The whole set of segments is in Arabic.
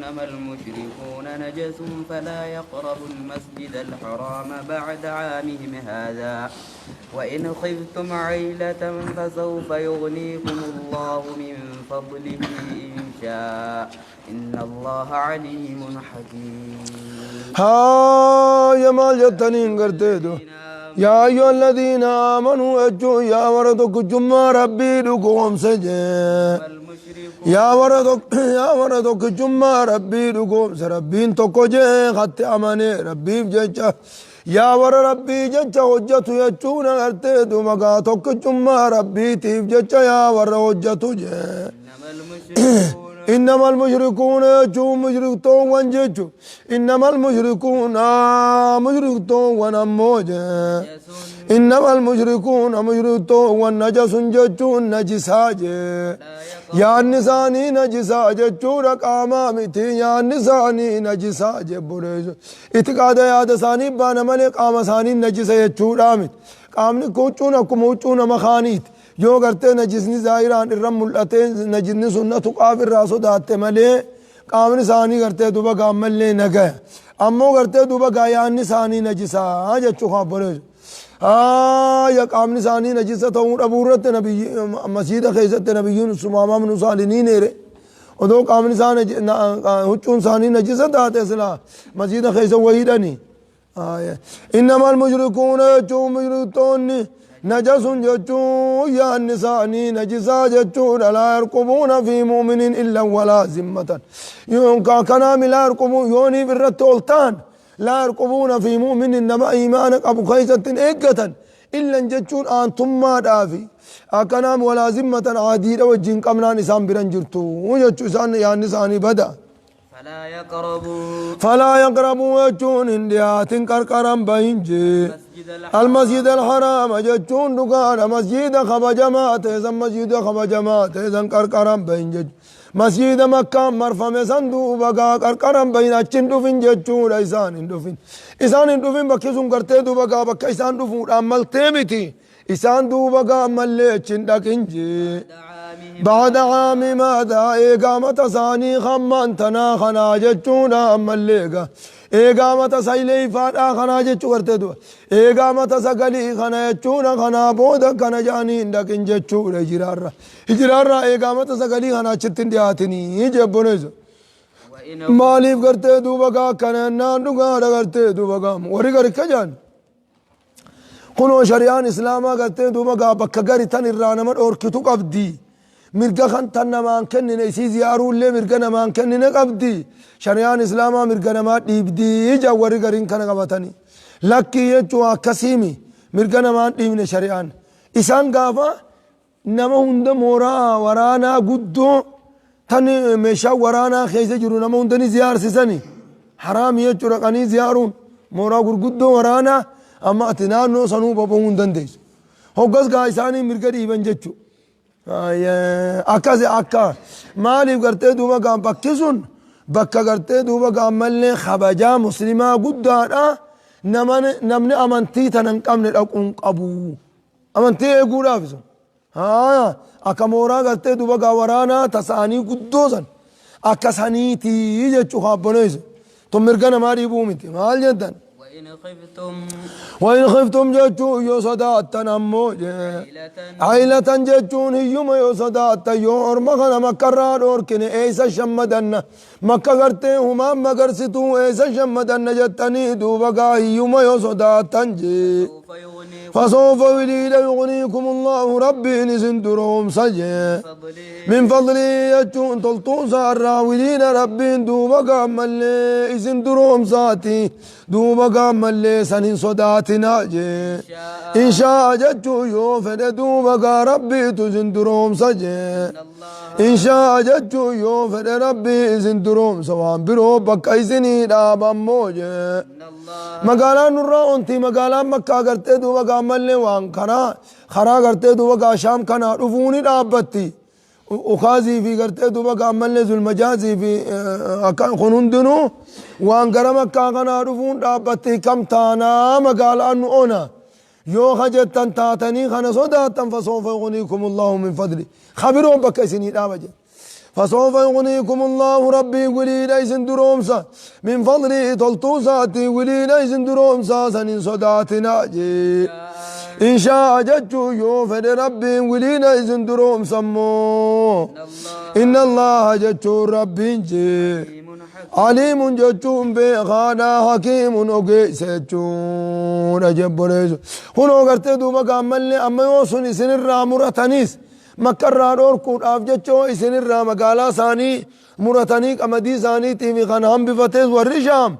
إنما المشركون نجس فلا يقربوا المسجد الحرام بعد عامهم هذا وإن خفتم عيلة فسوف يغنيكم الله من فضله إن شاء إن الله عليم حكيم. ها يا مال جتنين قرتيدو يا أيها الذين آمنوا أجوا يا وردك جمع ربي لكم سجن يا وردك جمع ربي لكم سربين تكوجي خط أماني ربي بججة يا ور ربي ججة وجتو يجونا قرتيدو مقا تك جمع ربي تيب ججة يا ور وجتو جي إنما المشركون جو مشركتون وانججو إنما المشركون مشركتون ونموج إنما المشركون مشركتون والنجس ججو نجساج يا النساني نجساج جو رقاما متي يا النساني نجساج بريز اتقاد يا دساني بانا ملك قام ساني نجس يجو رامت قامني كوچون اكموچون مخانيت yoo gartee najisni zaahiraan irra mul'ate najisni sunna tuqaaf irraa sodaatte malee qaamni isaanii gartee duba gaammallee nagaya ammoo gartee duba gaayaanni isaanii najisaa jechuu kaabboleesu ya qaamni isaanii najisa ta'uu dhabuu irratti nabiyyi masjiida keessatti nabiyyiin sumaamaa ibnu saalimiin eere odoo qaamni isaanii huccuun isaanii najisa taate silaa masjiida keessa wayiidhani innamal mushrikuuna jechuun mushriktoonni نجس جتو يا النساني نجسا جتو لا يرقبون في مؤمن إلا ولا ذمة يونكا كلام لا يرقبون يوني بالرتولتان لا يرقبون في مؤمن إنما إيمانك أبو خيسة إيقة إلا جتون أنتم ما دافي أكنام ولا ذمة عادية وجين كمنا نسان برنجرتو وجتو سان يا النساني بدأ فلا يقربوا وجون انديات كركرم بينجي المسجد الحرام جتون دقان مسجد خبجمات إذا مسجد خبجمات إذا كركرم بينجي مسجد مكة مرفم سندو بقى كركرم بين أجندو فين جتون إسان اندو فين بكيسون كرتدو بقى بكا إسان دو فون أمال تيمتي إسان دو بقى أمال ليتشندك انجي بعد عام ماذا إقامة ثاني خمان تنا خنا جتونا أماليقا إقامة سيلي فاتا خنا جتو کرتدو إقامة سقلي خنا جتونا خنا بودا خنا جاني اندك ان جتو هجرارا إقامة سقلي خنا چتن دياتني جبونيزو ماليف کرتدو بقا خنا ناندو غادا کرتدو بقا وري کرکا جان خنو شریعان اسلاما کرتدو بقا بکا گری تن الرانمت اور کتو قبدي مرقا خان تنمان كنن ايسي زيارو اللي مرقا نمان كنن قبدي شريان اسلاما مرقا نمان ديبدي جاوري قرين كان قبطاني لكي يجو كسيمي مرقا نمان ديبن شريان اسان قافا نما هند مورا ورانا قدو تاني ميشا ورانا خيزة جرو نما هندني زيار سيساني حرام يجو رقاني زيارون مورا قدو ورانا اما اتنان نو سنو بابو هندن ديس هوگس قايساني مرقا ديبن جچو أكاز أكا مالي قرتي دوبا قام بكيسون بكا قرتي دوبا قام ملي خبجا مسلمة قدانا نمني أمانتي تننقم للأقون قبو أمانتي يقول أفزون أكا مورا قرتي دوبا قاورانا تساني قدوزا أكا سانيتي يجي خابونيز تمرقنا ماري بومتي مال جدا وإن خفتم جتو يصدات تنمو عيلة جتون هيوم يصدات يور مغنى مكرار وركن ايسا شمدن مكة غرتي هما مغرستو ايسا شمدن جتني دوبقا هيوم يصدات تنجي فسوف وليل يغنيكم الله ربي نسندرهم سجي من فضلي يجون تلطون سارا وليل ربي دوبقا ملي يسندرهم ساتي دوبقا ملي سنين صداتنا جي إن شاء جتو يوفد دوبقا ربي تسندرهم سجي إن شاء جتو يوفد ربي سندرهم سوان برو بكا يسني دابا موجي مقالا نرى انتي مقالا مكا قرتي دوبقا ملي وان خرا قرتي دوبقا شام كنا رفوني دابتي وخازي في قرتي دوبقا ملي ذو المجازي في خنون دنو وان قرمك كاغنا رفون دابتي كم تانا مقالا نؤنا يو خجتن تاتني خنا صداتا فسوف يغنيكم الله من فضلي خبرهم بك سنين دابجا فسوف يغنيكم الله ربي ولي ليس درومسا من فضله تلتوساتي ولي ليس درومسا سنين صداتنا جي إن شاء جتشو يوفد ربي ولي ليس درومسا مو إن الله جتشو ربي جي عليم جتشون بخانا حكيم اوكي سيتشون اجبريز هنو غرتي دوبا كامل اما يوسن سن الرامرتنيس مكرر اوركو اف جتشو سن الرامغالا ثاني مرتني قمدي ثاني تي خنهم بفتز ورشام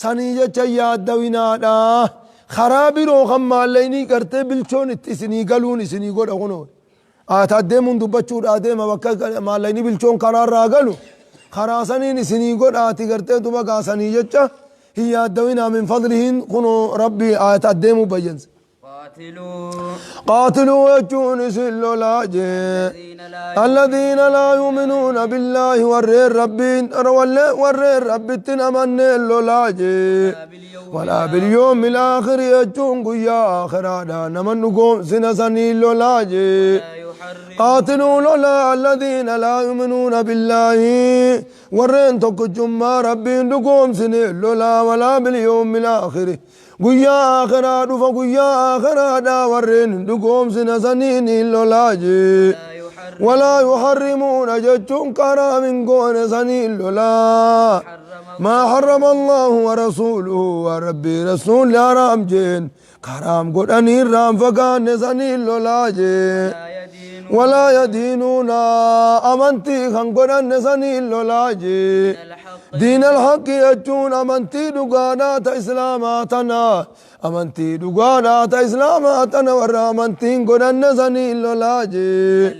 ثاني جچ ياد دوينادا خرابي رو خماليني غرتي بلچون تسني غلون سني غد غنو اتادمون دوبچو ادم وكا ماليني بلچون قرار راغلو خراسانين سني قد آتي قرتي دوبا قاساني جتشا هي الدوينة من فضلهن كنوا ربي آيات الديمو بجنس قاتلوا يجون سلو لاجي الذين لا يؤمنون بالله ورر ربين ورر ربتن أمن لاجي ولا باليوم الآخر يجون قيا آخرانا نمن نقوم سنساني لاجي قاتلوا لولا الذين لا يؤمنون بالله ورين تكجم ربي نقوم سني لولا ولا باليوم الآخر قيا آخرا دفا قيا آخرا دا ورين نقوم سنسنين لولا جي ولا يحرمون جتشون كرا من قون سنين لولا ما حرم الله ورسوله وربي رسول حرام جين كرام قد أنير رام فقان سنين لولا جي ولا يدينون أمنتي خنقرن سني اللولاجي دين الحق يجون أمنتي دقانات إسلاماتنا أمنتي دقانات إسلاماتنا ورا أمنتي قرن سني اللولاجي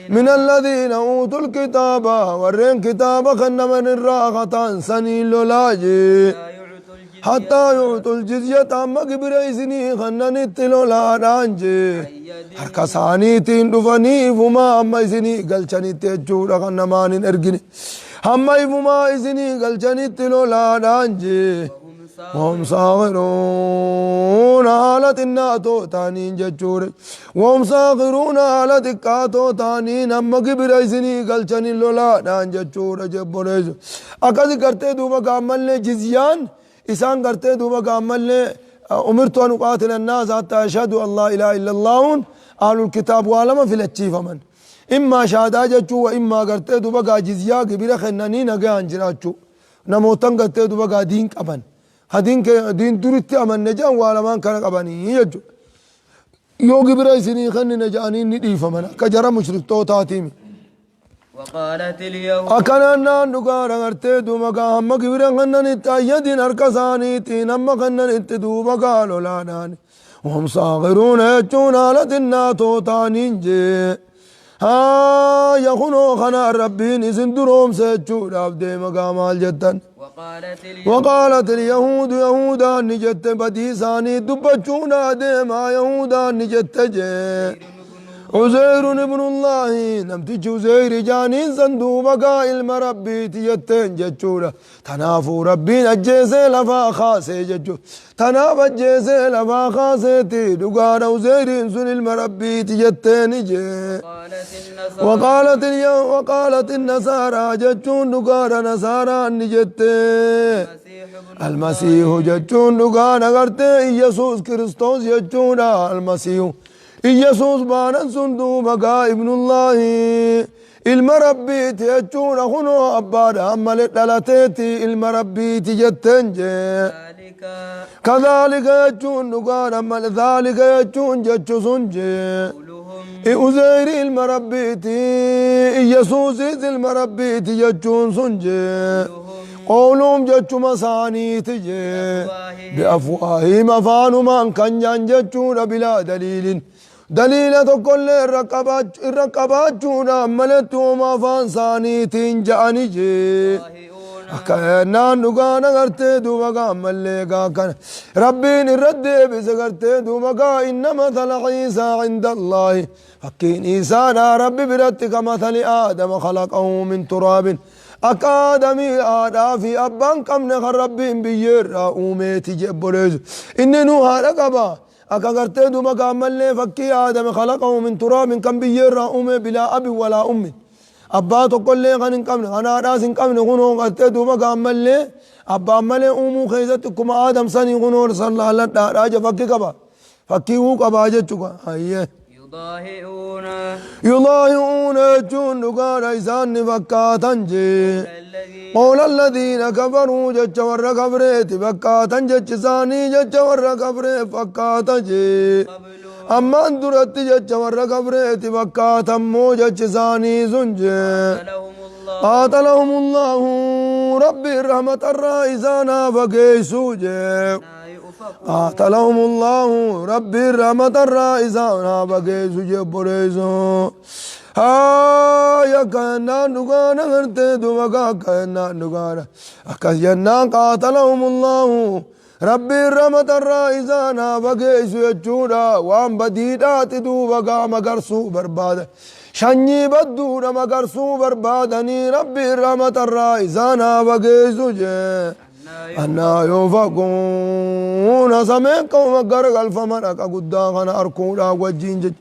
من الذين أوتوا الكتاب ورين كتاب خن من الراحة سني اللولاجي حتى يعطوا الجزية أما قبر إذني خنن التلولا رانجي حركة ثانيتين دفني فما أما إذني قلشاني تجورا خنمان إرقني أما فما إذني قلشاني التلولا رانجي وهم صاغرون حالة الناتو تانين ججور وهم صاغرون حالة الكاتو تانين أما قبر إذني قلشاني اللولا ران ججورا جبوريز أكذي کرتے دوبا کامل نے جزيان إسان قرتي دوبا قامل أمرت أن أقاتل الناس حتى أشهدوا الله إله إلا الله أهل الكتاب وعلما في الاتشيف من إما شهادا جتشو وإما قرتي دوبا قا جزيا كبيرا خنانين أقا انجراتشو نموتن قرتي دوبا قا دين قبن دين دورتي أمن نجان وعلما كان قبني يجو يو كبيرا سنين خن نجانين نديف من كجرى مشرك تو تاتيمي وقالت اليهود أكننا نقارن أرتدو مكا هم كبيرن خنن التأيدين أركساني تين هم خنن التدو مكا لولانان وهم صاغرون يجون على الناتو تانين جي ها يخنو خنا ربين إذن دروم سيجو رابدي مكا مال جتن وقالت اليهود يهودا نجت بديساني دبچونا ديما يهودا نجت جي عزير ابن الله نمتج عزير جانين صندوق علم ربي تيتين ججورة تنافو ربي أجيسي لفا خاسي ججو تناف أجيسي لفا خاسي تي دقان عزير سن علم ربي تيتين جي وقالت النصارى ججون دقان نصارى نجت المسيح ججون دقان أغرتي يسوس كريستوس ججون المسيح يسوس بانا صندوق ابن الله المربي تيجون خنو أبادا أما لتلاتيتي المربي تيجتنجي كذلك يجون نقال أما لذلك يجون جتشو سنجي أزير المربي تي يسوس المربي تيجون سنجي قولهم جتشو مساني تجي بأفواههم أفانو من كان جتشون بلا دليل دليل تقول الرقبات جونا ملت وما فان ثاني تنجاني جي أكينا نقانا غرتي دوبا ملقا كان ربين الرد بسغرتي دوبا إنما مثل عيسى عند الله فكين إيسانا ربي برتك مثل آدم خلقه من تراب أكادمي آدا في أبان كم نخر ربين بيير أوميتي جبريز إني نوها رقبا أكا غرتي دوما كامل فكي آدم خلقه من تراب كم بيير أمي بلا أب ولا أمي أبا تقول لي خن قمن أنا راس قمن غنو قلت دوما قام لي أبا ملي أمو خيزتكم آدم سني غنو صلى الله عليه وسلم راجع فكي كبا فكي هو كبا جتشوكا هاي يضاهئون يضاهئون جون دقار إسان فكاتا جي قول الذين كفروا جج ور كفرت فكاتا جج ساني جج ور كفرت فكاتا جي أما أندرت جج ور كفرت فكاتا مو جج ساني زنجي قاتلهم الله ربي الرحمة الرائزانا فكيسو جي قاتلهم الله ربي الرحمة الرائزانا فكيسو جي بريزو يا كنا نغانا غرتي دوغا كنا نغانا أكاس جنا قاتلهم الله ربي الرحمة الرائزانا فكيسو يجودا وان بديدات دوغا مغرسو برباد شني بدونا مغرسو بربادني ربي الرحمة الرائزانا فكيسو جي أنا يوفقون سمعكم وقرق الفمر أكا قدا خنا أركونا وجين جج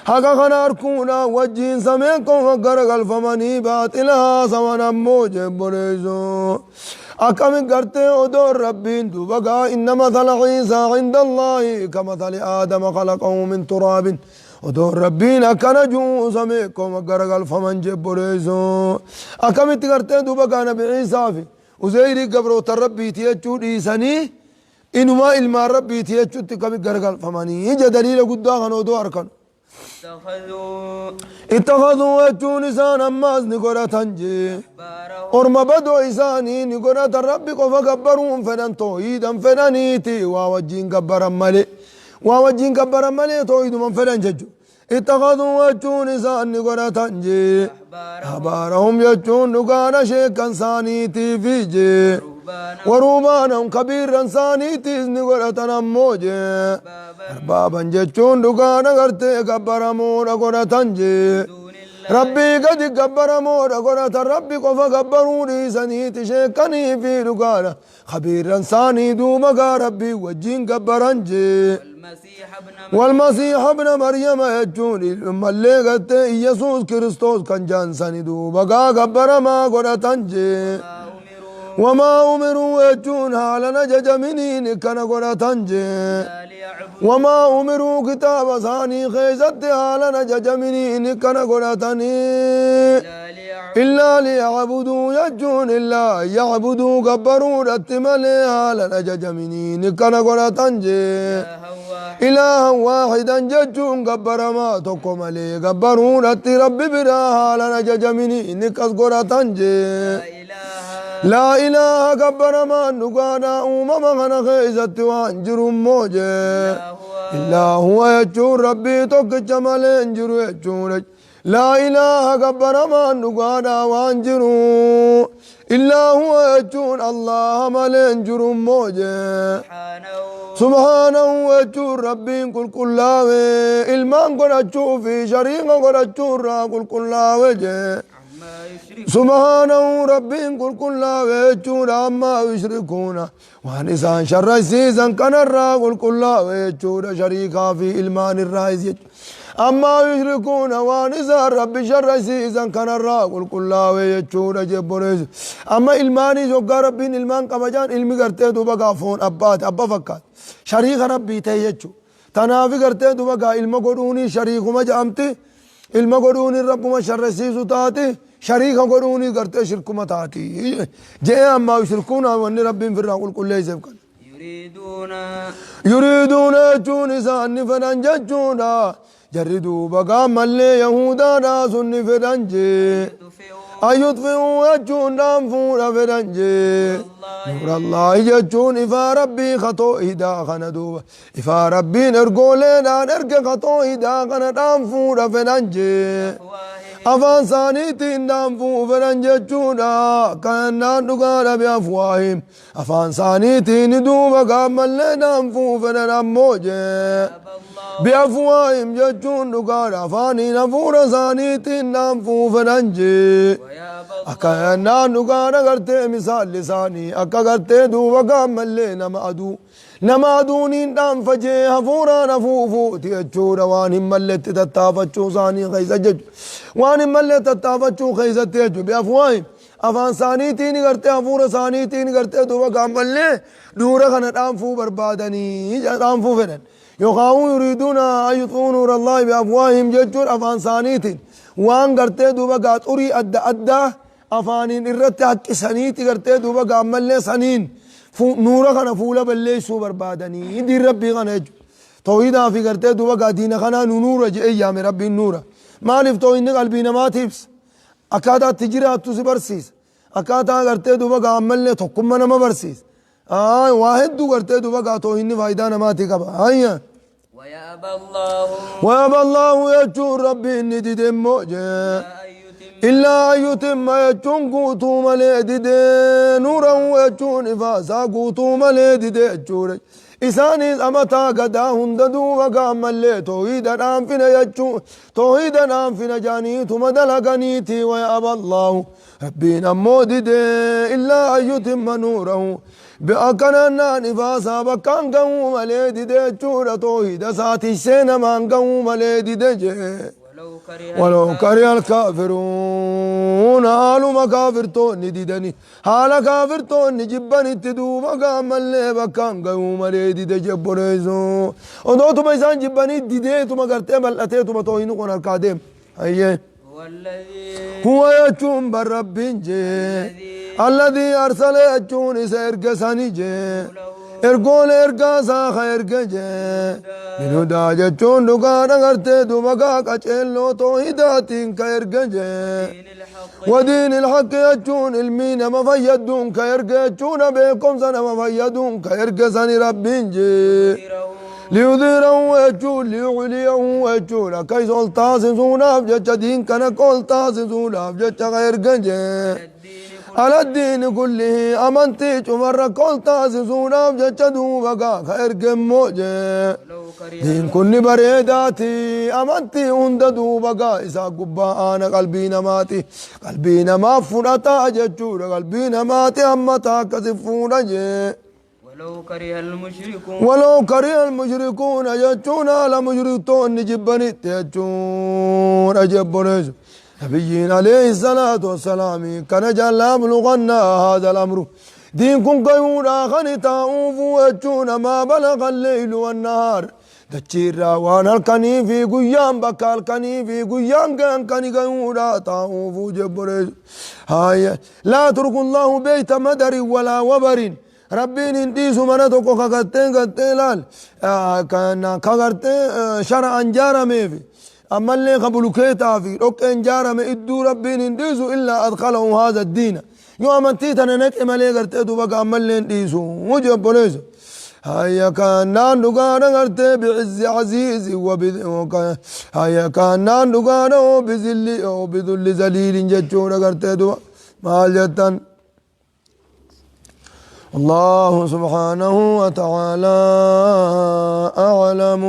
حقا خنا أركونا وجين سمعكم وقرق الفمني باطلها سوانا موجب بريزو أكا من قرتي ودور ربين دوبقا إن مثل عيسى عند الله كمثل آدم خلقه من تراب ودور ربين أكا نجو سمعكم وقرق الفمن جب بريزو أكا من تقرتي دوبقا نبي عيسى في وزيري قبرو تربي تيجو ديساني إنما إلما ربي تيجو تكمي قرقل فماني إجا دليل قداغن ودو أركن اتخذوا وجو نسان أماز نقرة تنجي أرما بدو إساني نقرة ربي قفا قبرون فنان توحيدا فنانيتي واوجين قبرا ملي واوجين قبرا ملي توحيد من فنان ججو اتخذوا وجو نسان نقرة تنجي أحبارهم يجون نقانا شيكا سانيتي فيجي ورهبانهم كبيرا سانيتي نقرة نموجي أربابا ججون نقانا غرتي قبرمون قرة تنجي ربي قد قبرمون قرة ربي قفا قبروني سانيتي شيكاني في نقانا خبيرا ساني دومقا ربي وجين قبرنجي والمسيح ابن مريم يجوني لما اللي قلت يسوع كريستوس كان جانساني دوبقا قبر ما قرأتنجي وما أمروا يجون حالنا ججمنين كان قرأتنجي وما أمروا كتاب ثاني خيزت حالنا ججمنين كان قرأتني إلا ليعبدوا يجون إلا يعبدوا قبروا رتمالي حالنا ججمنين كان قرأتنجي إله واحدا ججون قبر ما تقوم لي قبرون أتي ربي براها لنا ججمني نكس قرى تنجي لا إله قبر ما نقانا أمم غنا خيزت وانجر موجي إلا هو يجون ربي توك جمال انجر يجون لا إله قبر ما نقانا وانجر إلا هو يجون الله مال انجر موجي سبحانه وجه ربي كل كلاوي إلمان قرأتشو في شريك قرأتشو را كل كلاوي سبحانه ربي كل كلاوي جورا ما يشركون وانسان شر سيزن كان الرا كل كلاوي جورا شريكا في إلمان الرائز أما يشركون وانسان ربي شر سيزن كان الرا كل كلاوي جورا جبريز أما إلماني زوجا ربي إلمان كمجان إلمي قرتي دوبا قافون أبا فكات شريك ربي تيجو تنافي قرتي دوبا قا إلما قروني شريك ما جامتي إلما قروني رب ما شر سيزو تاتي شريك قروني قرتي شرك ما تاتي جاء أما يشركون وأن ربي في الرقل كل ليس يريدون جون إسان فننججونا جردوا بقى ملي يهودا ناس فننجي أيطفئوا يجون نانفون فرنجي نور الله يجون إفا ربي خطو إدا خندوب إفا ربي نرقولنا نرق خطو إدا خندانفون فرنجي أفان سانيتين نانفو فرنجي جونا كأننا نقال بأفواههم أفان سانيتين دوب قامل نانفو فرنموجي بأفواههم يجون نقال أفاني نفور سانيتين نانفو فرنجي أكأننا نقال غرتي مثال لساني أكا غرتي دوب قامل نما أدو نما دونين دام فجي هفورا نفوفو تيجورا وان ملت تتافتشو ثاني خيزة جج وان ملت تتافتشو خيزة تيجو بأفواههم أفان ثانيتين غرتي هفورا ثانيتين غرتي دوبا كامل نورا خنا دامفو بربادني دامفو فدن يخاون يريدون أن يطفئوا نور الله بأفواههم ججور أفان ثانيتين وان غرتي دوبا قاطوري أدى أفانين إرتي حق سنيتي غرتي دوبا كامل سنين نورا خنا فولا بليسو بربادني دي ربي خنا يجو توحيدا في غرتي دوبا قادين خنا نور جئ يا ربي النور مالف توحيد قلبي نما تيبس أكادا تجري أتوسي برسيس أكادا غرتي دوبا كامل تقوم نما برسيس واحد دو غرتي دوبا قاتو إني فايدا نما تيكبا هيا ويابى الله يجور ربي إني دي دمو إلا أن يتم يجون قوتو ملي دي نورا يجون إفاسا قوتو ملي دي جوري إساني أمتا قدا هنددو وقام ملي توحيدا نامفنا يجون توحيدا نامفنا جانيتو مدلقنيتي ويابى الله ربي نمو دي إلا أن يتم نوره بأكنا نفاسا بكان قوم ملي دي جورا توحيدا ساتي سينا من قوم ملي دي ولو كره الكافرون حالو مكافرتون نديدني حالا كافرتون نجبني تدو مقام اللي بكان قوم ليدي دجبريزو ودوتو بيسان جبني ديديتو مقرتي ملأتيتو بطوينو قنا القادم أيه هو يجون بالرب جي الذي أرسل يجون سيرك ساني جي ارقول ارقا ساخا ارقا جي من هدا جچون دقانا غرتي دوبقا قچلو توحيداتين كيرقا جي ودين الحق يجون المين مفيدون كيرقا جون بيكم سنة مفيدون كيرقا سني ربين جي ليظهره ويجون ليعليه ويجون كي سلطاس سونا بجچ دين كان قلطاس سونا بجچ غيرقا جي على الدين كله أمنتي شمر قلتا سسونا بجدو بقى خير جموجة دين كل بريداتي أمنتي هنددو بقى إسا قبا أنا قلبي نماتي قلبي نما فرطا ججور قلبي نماتي أمتا كسفونا جي ولو كره المشركون يجونا لمشركون نجبني تجون أجبونيز نبيين عليه الصلاة والسلام كان جل أبلغنا هذا الأمر دينكم قيونا خنتا وجونا ما بلغ الليل والنهار دجير وانا الكني في قيام بكا الكني في قيام كان كني قيونا تاوفو جبريز هاي لا ترك الله بيت مدر ولا وبر ربين انديسو منتو كاكتين كتلال كان كاكتين شرعا جارمي في أما اللي قبلوا كيتا في روك إنجارة ما إدو ربين انديسو إلا أدخلهم هذا الدين يو أمنتيتنا نك إما لي قرتيتو بقى أما اللي انديسو وجب بوليسو هيا كان ناندو قانا قرتي بعز عزيز هيا كان ناندو قانا وبذل زليل جتشونا قرتيتو مال جتن الله سبحانه وتعالى أعلم